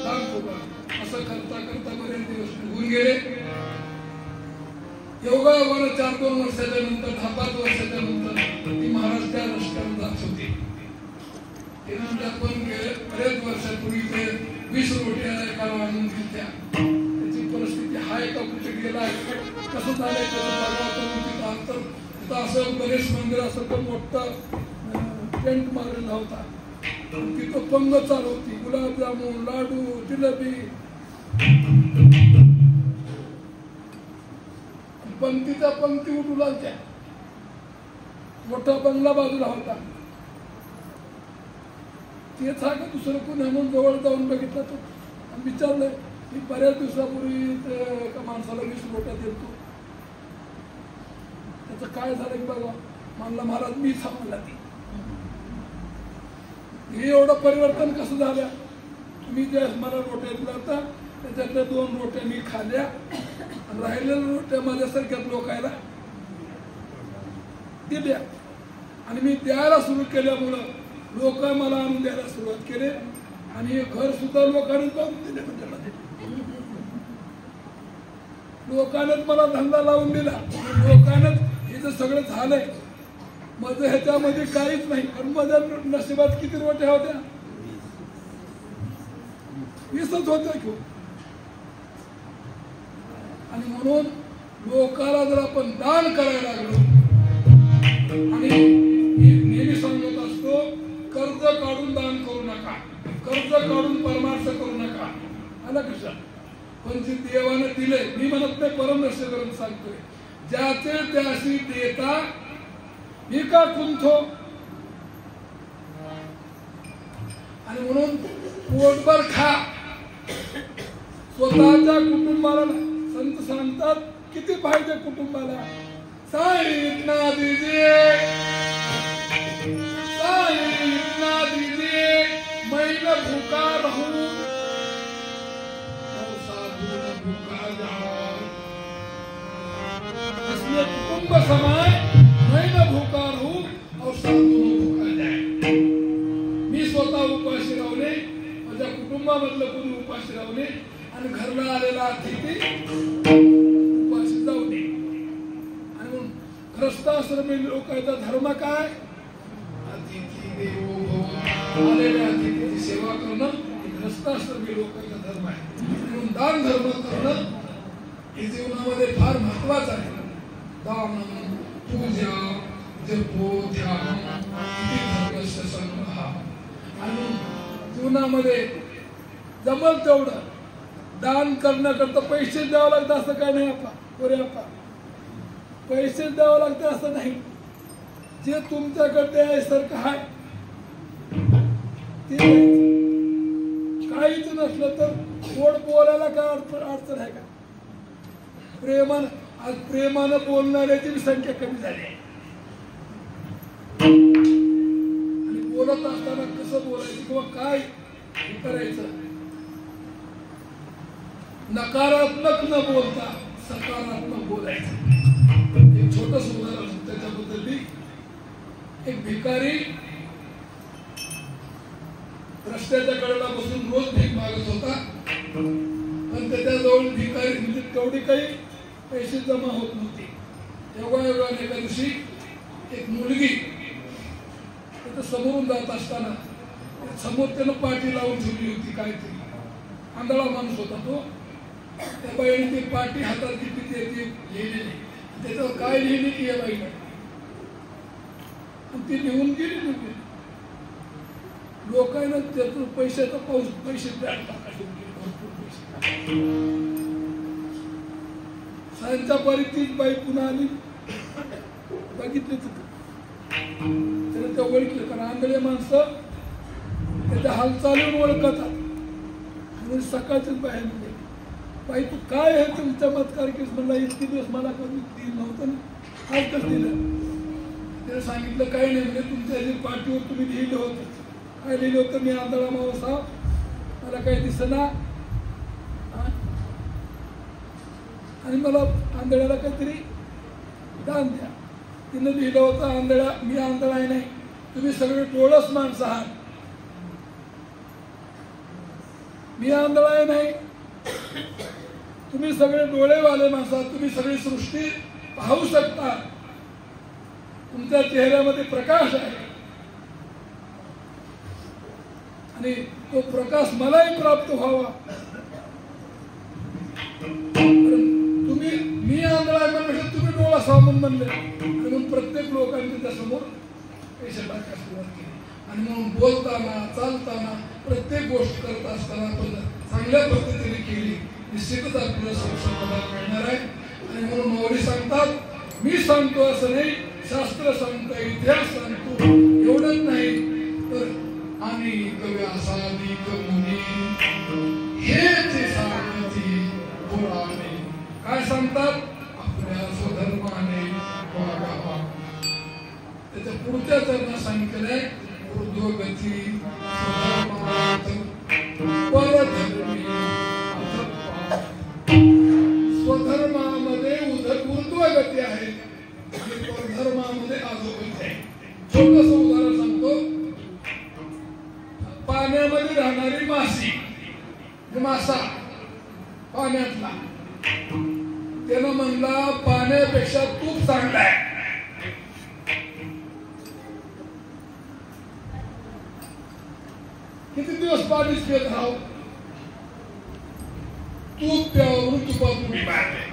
दान ठेवलं. असं करता करता बरेच दिवस निघून गेले. योगायोगानं 4-2 वर्षाच्या नंतर 10-5 वर्षाच्या नंतर ती महाराज त्या रस्त्यावर जात होती. त्यानंतर आपण बरेच वर्षापूर्वी ते 20 रोट्या एकाला आणून दिल्या. त्याची परिस्थिती हाय का कुठे गेला कसं झालंय तिथं असं गणेश मंदिर असं मोठं टेंट मारलेला होता. तिथं पंगत चालू होती, गुलाबजामुन, लाडू, जिलेबी. पंक्तीच्या पंक्ती उठू लागल्या. मोठा बंगला बाजूला होता. तेच हा का दुसरं कोणी म्हणून जवळ जाऊन बघितलं तो आणि विचारलं की बऱ्याच दिवसापूर्वी एका माणसाला 20 रोट्या देतो, त्याचं काय झालं की बघा. म्हणला महाराज मी थांबला ती. हे एवढं परिवर्तन कसं झालं. मी ज्या मला रोट्या दिल्या होत्या त्याच्यातल्या 2 रोट्या मी खाल्ल्या आणि राहिलेल्या रोट्या माझ्यासारख्याच लोकायला दिल्या. आणि मी द्यायला सुरू केल्यामुळं लोक मला आणून द्यायला सुरुवात केली आणि हे घर सुद्धा लोकांनीच बांधून दिले. म्हणजे लोकांनाच मला धंदा लावून दिला. लोकांनाच हे जे सगळं झालंय माझं ह्याच्यामध्ये काहीच नाही. पण माझ्या नशिबात किती रोट्या होत्या? 20च होत्या घेऊन. आणि म्हणून लोकांना जर आपण दान करायला लागलो आणि नेहमी सांगत असतो कर्म आला कशा पण जे देवाने दिले मी म्हणत नाही परमदर्शन करून सांगतोय ज्याचे त्याशी देता मी का कुंठो आणि म्हणून पोटभर खा स्वतःच्या कुटुंबाला संत सांगतात किती पाहिजे कुटुंबाला साई इतना दीजिए मैं न भूखा रहूं और साधु न भूखा जाऊं इसलिए कुटुंब समाए मैं न भूखा रहूं और साधु न भूखा जाए मी स्वतः उपाशी राहले माझ्या कुटुंबामधलं कोणी उपाशी राहले आणि घरला आलेला अतिथी उपाशी जाऊ नये आणि म्हणून ग्रस्ताश्रमी लोकांचा धर्म काय अतिथी देवो भव आलेल्या अतिथीची सेवा करणं ग्रस्ताश्रमी लोकांचा धर्म आहे म्हणून दान धर्म करणं हे जीवनामध्ये फार महत्वाचं आहे दान पूजा जपो ध्यान धर्मस्य संग्रह आणि जीवनामध्ये जमल तेवढं दान करण्याकरता पैसे द्यावं लागतं असं काय नाही आपा बरे आपा पैसे द्यावं लागतं असं नाही जे तुमच्याकडे आहे सारखं आहे ते काहीच नसलं तर गोड बोलायला काय अडचण आहे का प्रेमान आज प्रेमानं बोलणाऱ्याची संख्या कमी झाली आहे आणि बोलत असताना कसं बोलायचं किंवा काय करायचं नकारात्मक न बोलता सकारात्मक बोलायचं एक छोटस उदाहरण त्याच्याबद्दल एक भिकारी रस्त्याच्या कडेला बसून रोज भीक मागत होता पण त्याच्याजवळ भिकारी म्हणजे तेवढी काही पैसे जमा होत नव्हते एवढ्या एका दिवशी एक मुलगी तिथं समोरून जात असताना समोर त्यानं पाठी लावून ठेवली होती काहीतरी आंधळा माणूस होता तो त्या बाईने ती पाठी हातात घेतली ते लिहिलेली त्याच्यावर काय लिहिली ती या बाईने ती लिहून गेली नव्हती लोकांना त्यातून पैशाचा पाऊस पैसे भरपूर पैसे सायंच्या पारी तीच बाई पुन्हा आली बघितले त्याने त्या ओळखलं कारण आंधळे माणसं त्याच्या हालचालीवर ओळखतात म्हणून सकाळचीच बाहेर म्हणजे बाई तू काय आहे तू चमत्कार केस म्हणला इतके दिवस मला कधी दिलं नव्हतं ना आज कसं दिलं त्याने सांगितलं काही नाही म्हणजे तुमच्या जे पाठीवर तुम्ही लिहिलं होतं काय लिहिलं होतं मी आंधळा माणूस आहे मला काही दिसेना आणि मला आंधळ्याला काहीतरी दान द्या तिनं लिहिलं होतं आंधळा मी आंधळा आहे नाही तुम्ही सगळे डोळस माणसं आहात मी आंधळा आहे नाही तुम्ही सगळे डोळेवाले माणसं आहात तुम्ही सगळी सृष्टी पाहू शकता तुमच्या चेहऱ्यामध्ये प्रकाश आहे आणि तो प्रकाश मलाही प्राप्त व्हावा तुम्ही मी आंधळा आहे म्हणून तुम्ही डोळा सामून म्हणले म्हणून प्रत्येक लोकांनी त्याच्यासमोर पैसे टाकायला सुरुवात केली आणि म्हणून बोलताना चालताना प्रत्येक गोष्ट करत असताना आपण चांगल्या पद्धतीने केली निश्चितच आपल्याला समाधान मिळणार आहे आणि म्हणून माऊली सांगतात मी सांगतो असं नाही शास्त्र सांगतो इतिहास सांगतो एवढंच नाही तर अनेक व्यासादिक मुनी हेच सांगती पुराणे काय सांगतात आपल्या स्वधर्माने वागावा त्याच्या पुढच्या चरणात सांगितलंय ऊर्ध्वगती परधर्मी स्वधर्मामध्ये ऊर्ध्वगती आहे परधर्मामध्ये अधोगती आहे छोटस उदाहरण सांगतो पाण्यामध्ये राहणारी मासी मासा पाण्यातला त्यानं म्हणला पाण्यापेक्षा तूप चांगला आहे किती दिवस पाणीच पित राहू तूप प्यावं म्हणून तुपात उडी मारले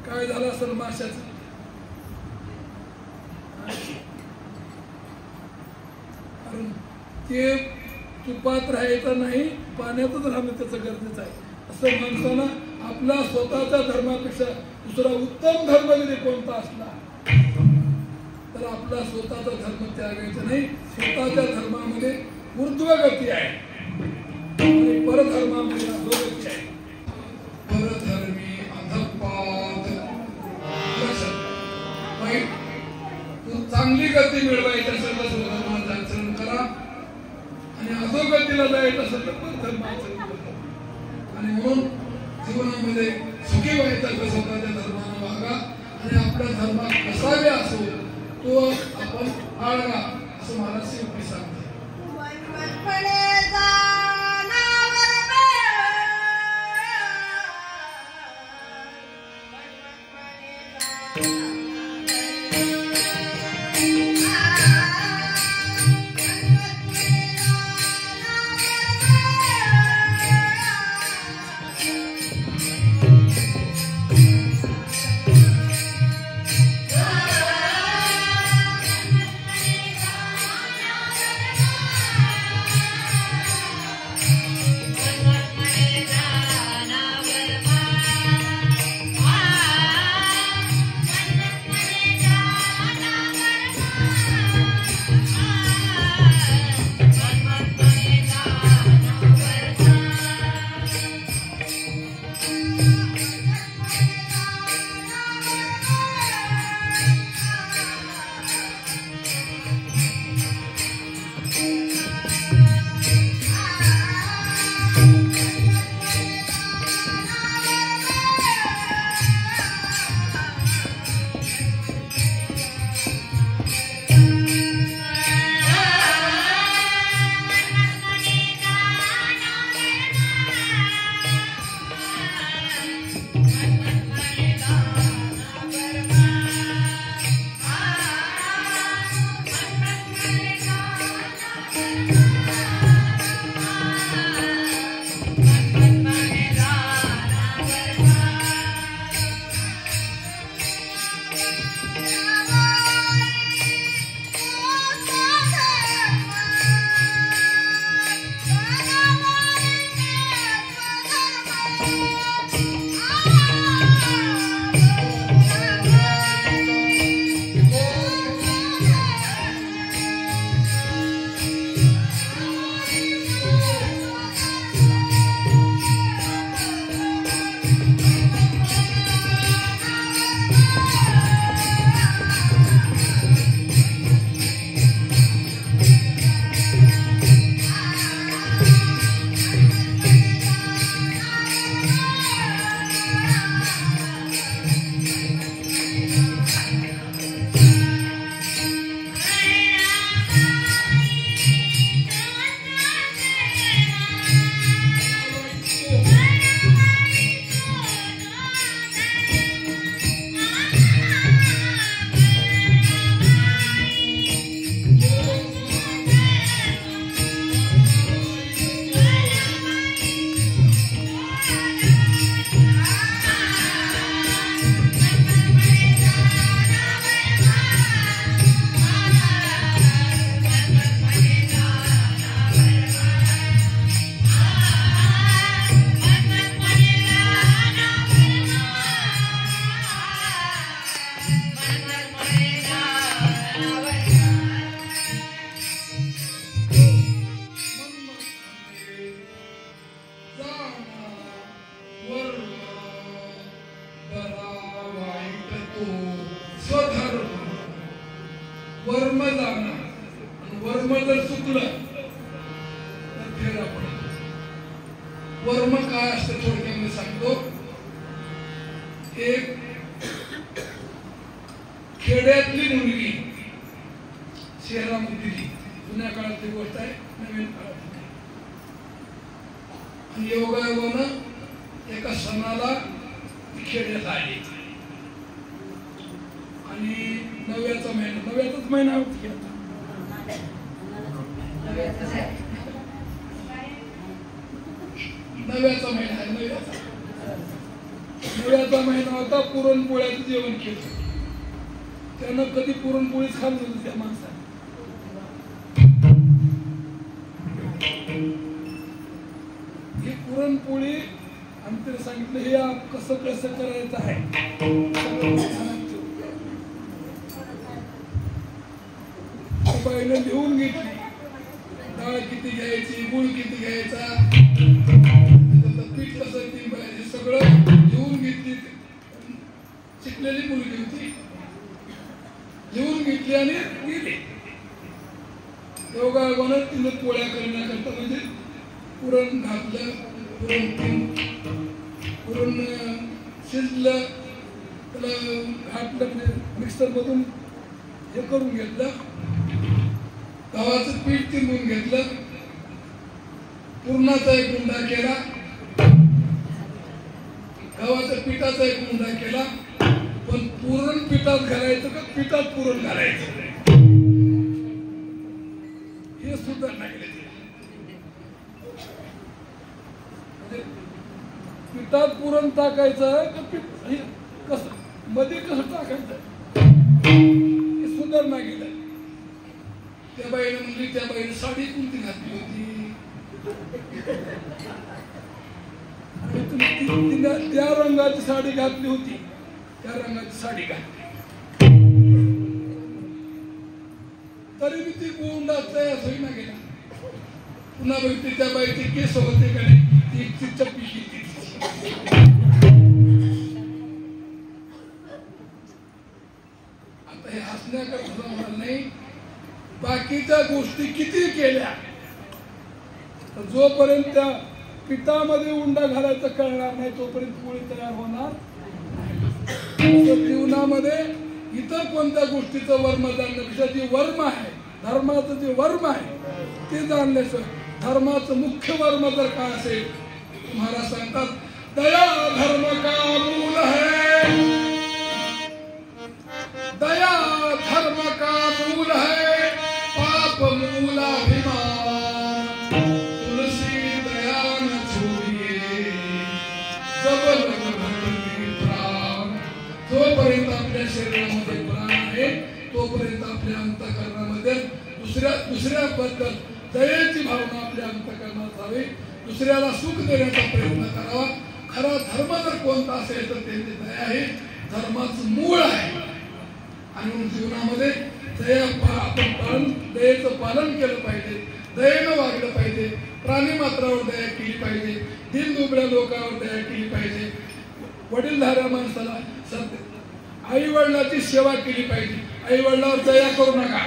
काय झालं असेल माशाचं कारण ते तुपात राहायचं नाही, पाण्यातच राहणं त्याचं गरजेचं आहे. असं म्हणताना आपला स्वतःच्या धर्मापेक्षा दुसरा उत्तम धर्म जरी कोणता असला तर आपला स्वतःचा धर्म त्यागायचा नाही. स्वतःच्या धर्मामध्ये ऊर्ध्वगती आहे आणि परधर्मामध्ये अधोगती आहे. परधर्मी अधपात वाईट. तू चांगली गती मिळवायची असेल तर स्वधर्माचं आचरण करा आणि अधोगतीला जायचं असेल तर परधर्माचं आचरण करा. आणि म्हणून जीवनामध्ये सुखी व्हायचं तर स्वतःच्या धर्मानं वागा आणि आपल्या धर्मात कसावे असो तो आपण बाळगा असं मला शिवपी सांगते. वर्म जाणं वर्म जर चुकलं तर फेरा पडतो. वर्म काय असतं थोडक्यात सांगतो. एक खेड्यातली मुलगी शहरामध्ये दिली. जुन्या काळातली गोष्ट आहे, नवीन काळातली. आणि योगायोगानं एका सणाला खेड्यात आली आणि नव्याचाच महिना नव्याचा महिना होता. पुरणपोळ्याचं जेवण केलं. त्यानं कधी पुरणपोळीच खाल्लं नव्हतं त्या माणसाने. पुरणपोळी आणि त्याने सांगितलं हे कसं कसं करायचं आहे. बाईने लिहून घेतली, डाळ किती घ्यायची, गुळ किती घ्यायचा, पीठ कसं हे सगळं लिहून घेतली. शिकलेली मुलगी होती, लिहून घेतली आणि गेली. योगायोगानं तिने पोळ्या करण्याकरता म्हणजे पुरण घातलं, पुरण शिजलं, त्याला घातलं म्हणजे मिक्सर मधून हे करून घेतलं, गव्हाचं पीठ तिंबून घेतलं, पुरणाचा एक उंडा केला, गव्हाच्या पिठाचा एक उंडा केला. पण पुरण पिठात घालायचं का पिठात पुरण घालायचं हे सुद्धा नाही. पिठात पुरण टाकायचं का कसं मध्ये कसं टाकायचं हे सुद्धा नाही गेलं. त्या बाईने म्हणली, त्या बाईने साडी कोणती घातली होती, तिने त्या रंगाची साडी घातली होती, त्या रंगाची साडी घातली. तरी मी ती गोंडाच होईना गेला. पुन्हा बघते त्या बाईचे केस होते का नाही, ती चप्पी केली. आता हे हसण्याकरता होणार नाही. बाकीच्या गोष्टी किती केल्या जोपर्यंत त्या पिठामध्ये उंडा घालायचं कळणार नाही तोपर्यंत पोळी तयार होणार. जीवनामध्ये इतर कोणत्या गोष्टीचं वर्म जाणण्यापेक्षा जे वर्म आहे, धर्माचं जे वर्म आहे ते जाणल्याशिवाय, धर्माचं मुख्य वर्म जर काय असेल, महाराज सांगतात दया धर्म का मूल है, दया धर्म का मूल है, पाप मूलाभिमान, तुलसी दया न छोड़िए, जब लग भक्ति प्राण. जोपर्यंत आपल्या शरीरामध्ये प्राण आहे तोपर्यंत आपल्या अंतःकरणामध्ये दुसऱ्याबद्दल दयेची भावना आपल्या अंतःकरणात हवी. दुसऱ्याला सुख देण्याचा प्रयत्न करावा. खरा धर्म जर कोणता असेल तर त्यांची दया हे धर्माचं मूळ आहे. आणि म्हणून जीवनामध्ये आपण दयेचं पालन केलं पाहिजे, दयेनं वागलं पाहिजे, प्राणी मात्रावर दया केली पाहिजे, दिन दुबळ्या लोकांवर दया केली पाहिजे, वडीलधाऱ्या माणसाला आई वडिलाची सेवा केली पाहिजे. आई वडिलावर दया करू नका,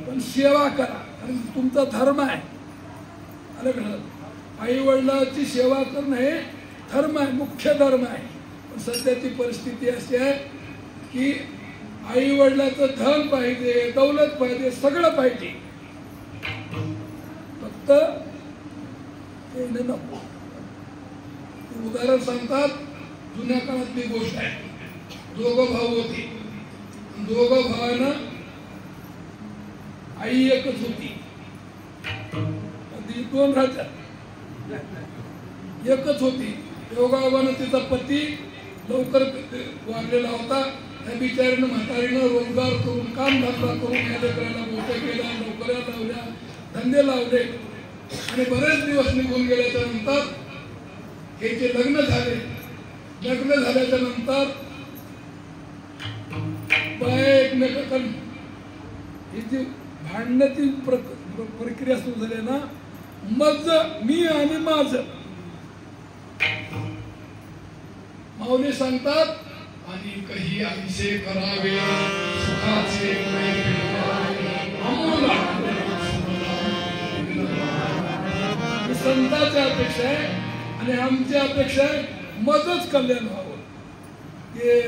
पण सेवा करा, कारण तुमचा धर्म आहे. आलं. आई वडिलाची सेवा करणं हे धर्म आहे, मुख्य धर्म आहे. पण सध्याची परिस्थिती अशी आहे की आई वडिलाचं धन पाहिजे, दौलत पाहिजे, सगळं पाहिजे, फक्त ते नको. उदाहरण सांगतात, जुन्या काळातली गोष्ट आहे. दोघं भाऊ होते, दोघं भावांना आई एकच होती, दोन राजा एकच होती. योगायोगानं तिचा पती लवकर वारलेला होता. त्या बिचारीनं म्हातारीनं रोजगार करून, काम धंदा करून या लेकराला मोठं केलं, नोकऱ्या लावल्या, धंदे लावले आणि बरेच दिवस निघून गेल्याच्या नंतर याचे लग्न झाले. लग्न झाल्याच्या नंतर बाया एकमेकांना ही जी भांडण्याची प्रक्रिया सुरू झाली ना, मी आणि माझं. माऊली सांगतात, आणि काही आईचे करावे सुखाचे संतांची अपेक्षा आहे आणि आमची अपेक्षा आहे मजच कल्याण व्हावं. हे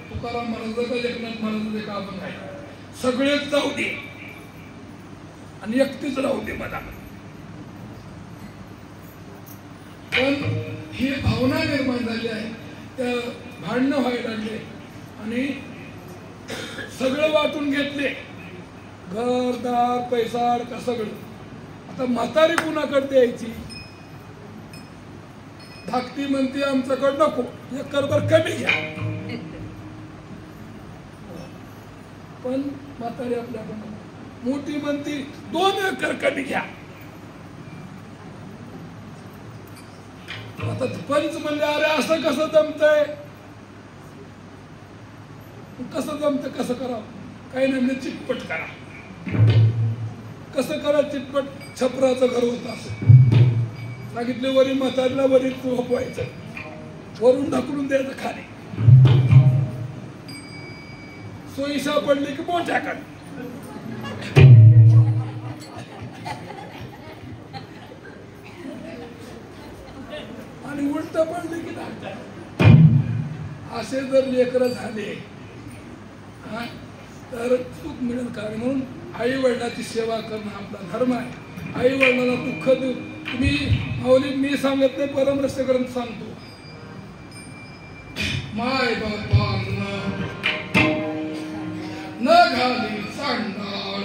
तुकाराम महाराजांचं, एकनाथ महाराजांचं काम नाही. सगळेच जाऊ दे आणि एकटीच राहू दे मला. पण ही भावना निर्माण झाली आहे, त्या भांडणं व्हायला लागले आणि सगळं वाटून घेतले, घरदार पैसा का सगळं. आता म्हातारी कुणाकडे द्यायची, धाकटी म्हणते आमच्याकडे नको, एक करभर कमी घ्या. पण म्हातारी आपल्याकडे मोठी म्हणती 2 एकर कमी घ्या. आता पंच म्हणले अरे असं कसं जमतंय, कसं जमतं, कसं करावं, काही नाही म्हणजे चिटपट करा. कसं करा चिटपट, छपराचं घर होतं असं सांगितले. वरी म्हातारीला वरी झोपवायचं, वरून ढकलून द्यायचं खाली, सोयी सापडली की मोठ्याकडे. आणि उलट पडले की धाकट्या. असे जर लेकर झाले तर चूक मिळेल. कारण म्हणून आई वडिलाची सेवा करणं आपला धर्म आहे. आई वडिलांना दुःख देऊ. तुम्ही माऊली मी सांगत नाही, परमरहस्य ग्रंथ सांगतो. माय बापांना न घाली सांडाळ,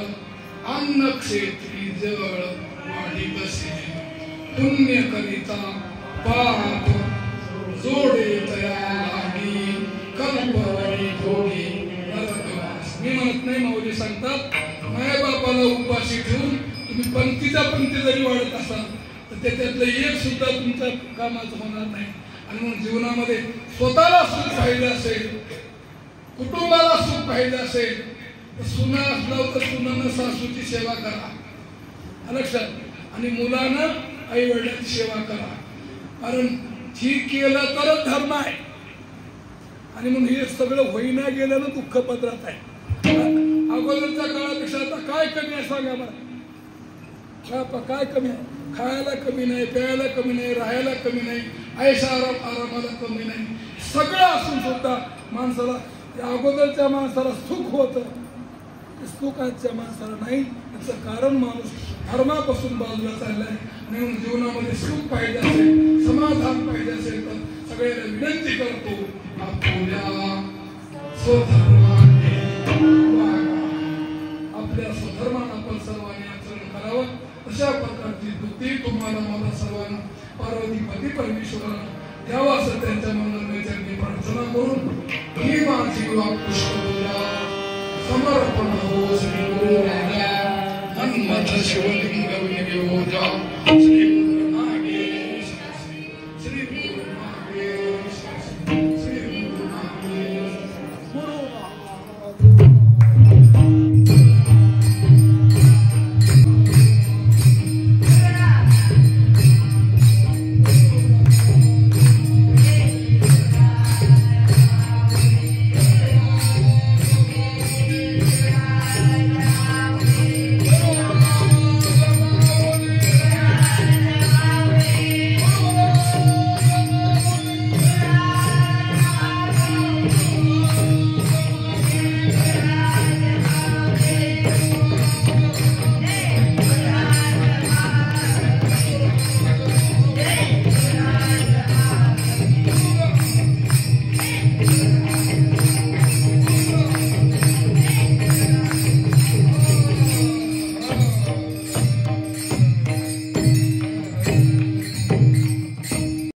अन्न क्षेत्री जळ वाढी बसे. पुण्य करिता पाप जोडे तया लागी, कल्पवणी जोडी नरकवास. मी म्हणत नाही, माऊली सांगतात माय बापाला उपाशी ठेवून तुम्ही पंक्तीच्या पंक्ती जरी वाढत असाल तर त्याच्यातलं एक सुद्धा तुमच्या कामाचं होणार नाही. आणि म्हणून जीवनामध्ये स्वतःला सुख पाहिजे असेल, कुटुंबाला सुख पाहिजे असेल तर सुना असलं तर सुनानं सासूची सेवा करा लक्षात. आणि मुलानं आई वडिलांची सेवा करा. कारण ही केलं तरच धर्म आहे. आणि म्हणून हे सगळं होईना गेल्यानं दुःख पदरात आहे. अगोदरच्या काळापेक्षा आता काय कमी आहे सांगा मला. काय कमी आहे? खायला कमी नाही, प्यायला कमी नाही, राहायला कमी नाही, ऐशा आरामाला कमी नाही. सगळं असून सुद्धा माणसाला, अगोदरच्या माणसाला सुख होतं, सुख आजच्या माणसाला नाही. याचं कारण माणूस धर्मापासून बाजूला चाललाय. म्हणून जीवनामध्ये सुख पाहिजे असेल, समाधान पाहिजे असेल तर सगळ्यांना विनंती करतो, आपल्या स्वधर्माने आपल्या स्वधर्मानं आपण सर्वांनी आचरण करावं. अशा प्रकारची बुद्धी तुम्हाला मला सर्वांना पार्वतीपती परमेश्वरानं द्यावा असं त्यांच्या मनोरंजनाची प्रार्थना करून ही माझी पुष्पपूजा समर्पण हो. श्री गुरु राजा हनुमत शिवलिंग श्री